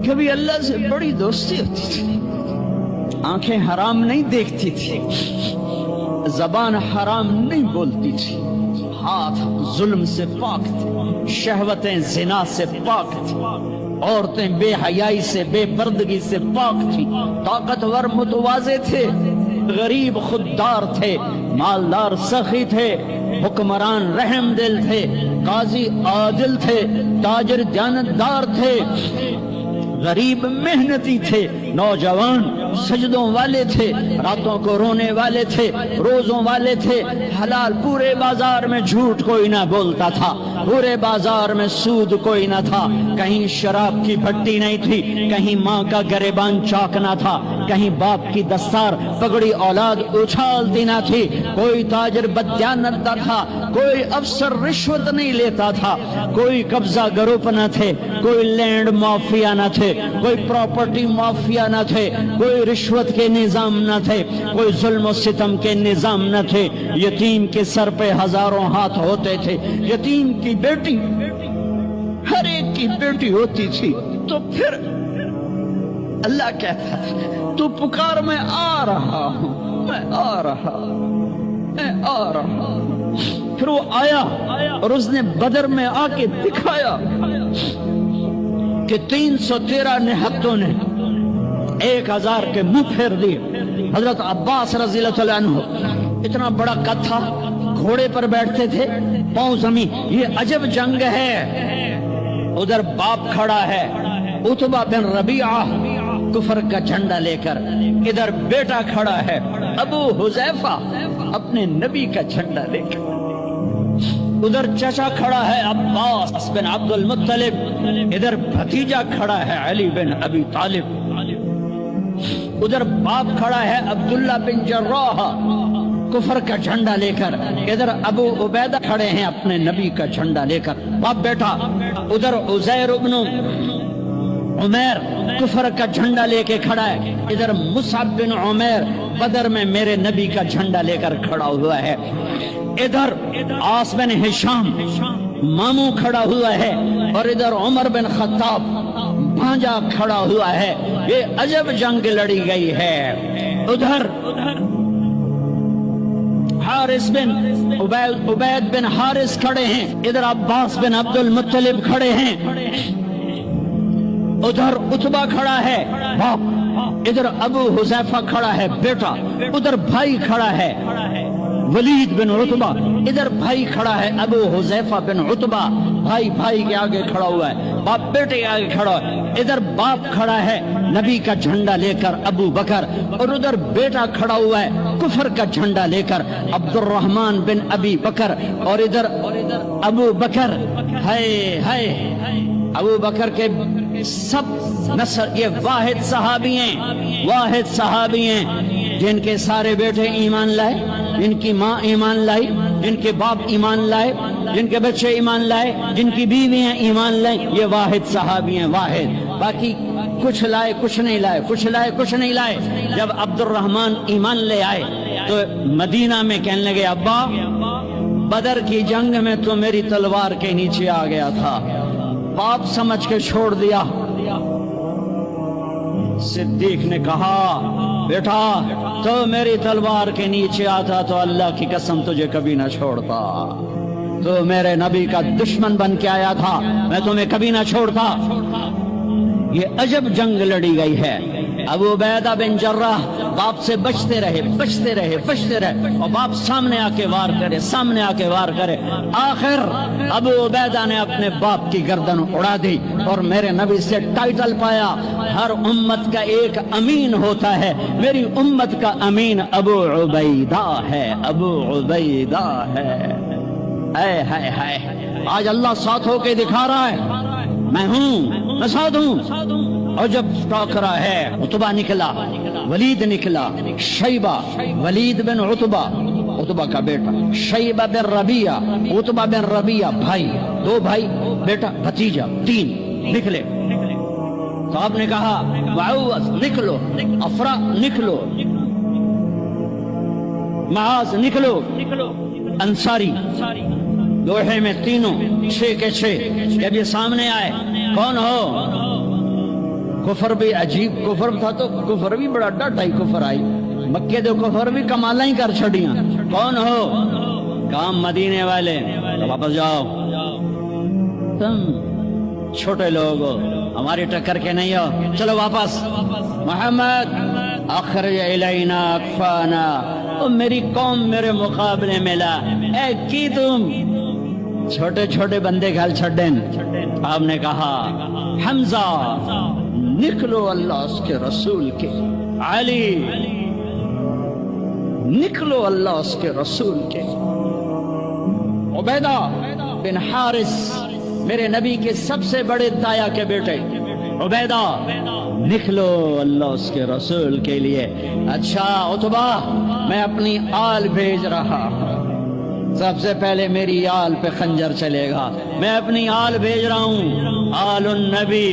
کبھی اللہ سے بڑی دوستی ہوتی تھی، آنکھیں حرام نہیں دیکھتی تھی، زبان حرام نہیں بولتی تھی، ہاتھ ظلم سے پاک تھے، شہوتیں زنا سے پاک تھی، عورتیں بے حیائی سے بے پردگی سے پاک تھی، طاقتور متواضع تھے، غریب خوددار تھے، مالدار سخی تھے، حکمران رحم دل تھے، قاضی عادل تھے، تاجر دیانتدار تھے، غریب محنتی تھے، نوجوان سجدوں والے تھے، راتوں کو رونے والے تھے، روزوں والے تھے، حلال پورے بازار میں جھوٹ کوئی نہ بولتا تھا، پورے بازار میں سود کوئی نہ تھا، کہیں شراب کی بھٹی نہیں تھی، کہیں ماں کا گریبان چاک نہ تھا، کہیں باپ کی دستار پگڑی اولاد اچھالتی نہ تھی، کوئی تاجر بددیانت نہ تھا، کوئی افسر رشوت نہیں لیتا تھا، کوئی قبضہ گروپ نہ تھے، کوئی لینڈ مافیا نہ تھے، کوئی پراپرٹی مافیا نہ تھے، کوئی رشوت کے نظام نہ تھے، کوئی ظلم و ستم کے نظام نہ تھے، یتیم کے سر پہ ہزاروں ہاتھ ہوتے تھے، یتیم کی بیٹی ہر ایک کی بیٹی ہوتی تھی، تو پھر اللہ کہتا ہے تو پکار میں آ رہا ہوں، میں آ رہا ہوں، میں آ رہا ہوں۔ پھر وہ آیا اور اس نے بدر میں آ کے دکھایا کہ 313 نہتوں نے 1000 کے منہ پھیر دیے۔ حضرت عباس رضی اللہ عنہ اتنا بڑا قد تھا، گھوڑے پر بیٹھتے تھے، پاؤں زمین، یہ عجب جنگ ہے۔ ادھر باپ کھڑا ہے عتبہ بن ربیعہ کفر کا جھنڈا لے کر، ادھر بیٹا کھڑا ہے ابو حذیفہ اپنے نبی کا جھنڈا لے کر، ادھر چچا کھڑا ہے عباس بن عبد المطلب، ادھر بھتیجا کھڑا ہے علی بن ابی طالب، ادھر باپ کھڑا ہے عبداللہ بن جراح کفر کا جھنڈا لے کر، ادھر ابو عبیدہ کھڑے ہیں اپنے نبی کا جھنڈا لے کر، باپ بیٹا، ادھر عزیر ابن عمیر کفر کا جھنڈا لے کے کھڑا ہے، ادھر مصعب بن عمیر بدر میں میرے نبی کا جھنڈا لے کر کھڑا ہوا ہے، ادھر عاص بن ہشام ماموں کھڑا ہوا ہے، اور ادھر عمر بن خطاب بھانجا کھڑا ہوا ہے۔ یہ عجب جنگ لڑی گئی ہے۔ ادھر حارث بن عبید بن حارث کھڑے ہیں، ادھر عباس بن عبد المطلب کھڑے ہیں، ادھر عتبہ کھڑا ہے باپ، ادھر ابو حذیفہ کھڑا ہے بیٹا، ادھر بھائی کھڑا ہے ولید بن عتبہ، ادھر بھائی کھڑا ہے ابو حذیفہ بن عتبہ، بھائی بھائی کے آگے کھڑا ہوا ہے، باپ بیٹے کے آگے کھڑا ہے، ادھر باپ کھڑا ہے نبی کا جھنڈا لے کر ابو بکر، اور ادھر بیٹا کھڑا ہوا ہے کفر کا جھنڈا لے کر عبد الرحمن بن ابی بکر، اور ادھر ابو بکر ہے ابو بکر کے سب نسل، یہ واحد صحابی ہیں جن کے سارے بیٹے ایمان لائے، جن کی ماں ایمان لائی، جن کے باپ ایمان لائے، جن کے بچے ایمان لائے، جن کی بیویاں ایمان لائیں، یہ واحد صحابی ہیں، واحد۔ باقی کچھ لائے کچھ نہیں لائے، کچھ لائے کچھ نہیں لائے۔ جب عبد الرحمن ایمان لے آئے تو مدینہ میں کہنے لگے ابا بدر کی جنگ میں تو میری تلوار کے نیچے آ گیا تھا، باپ سمجھ کے چھوڑ دیا۔ صدیق نے کہا بیٹا تو میری تلوار کے نیچے آتا تو اللہ کی قسم تجھے کبھی نہ چھوڑتا، تو میرے نبی کا دشمن بن کے آیا تھا، میں تمہیں کبھی نہ چھوڑتا۔ یہ عجب جنگ لڑی گئی ہے۔ ابو عبیدہ بن جراح باپ سے بچتے رہے اور باپ سامنے آ کے وار کرے، آخر ابو عبیدہ نے اپنے باپ کی گردن اڑا دی اور میرے نبی سے ٹائٹل پایا، ہر امت کا ایک امین ہوتا ہے، میری امت کا امین ابو عبیدہ ہے، ابو عبیدہ ہے۔ اے آج اللہ ساتھ ہو کے دکھا رہا ہے، میں ساتھ ہوں۔ اور جب ٹاکرا ہے عتبہ نکلا، ولید نکلا، شیبہ، ولید بن عتبہ کا بیٹا، شیبہ بن ربیعہ، عتبہ بن ربیعہ، بھائی، 2 بھائی، بیٹا بھتیجا، 3 نکلے۔ تو آپ نے کہا معوذ نکلو، افرا نکلو، معاذ نکلو، انصاری لوہے میں تینوں 6 کے 6۔ جب یہ سامنے آئے کون ہو؟ کفر بھی عجیب کفر تھا تو کفر بھی بڑا ڈاٹا ہی کفر آئی مکے دے کفر بھی کمالا ہی کر چھڑیاں کون ہو کام مدینے والے تو واپس جاؤ تم چھوٹے لوگ ہو ہماری ٹکر کے نہیں ہو چلو واپس محمد اخرج الینا اکفانا تو میری قوم میرے مقابلے میں لا اے کی تم چھوٹے چھوٹے بندے گھل چھڑن آپ نے کہا حمزہ نکلو اللہ اس کے رسول کے علی نکلو اللہ اس کے رسول کے عبیدہ بن حارث میرے نبی کے سب سے بڑے تایا کے بیٹے عبیدہ نکلو اللہ اس کے رسول کے لیے اچھا عتبہ میں اپنی آل بھیج رہا سب سے پہلے میری آل پہ خنجر چلے گا میں اپنی آل بھیج رہا ہوں آل النبی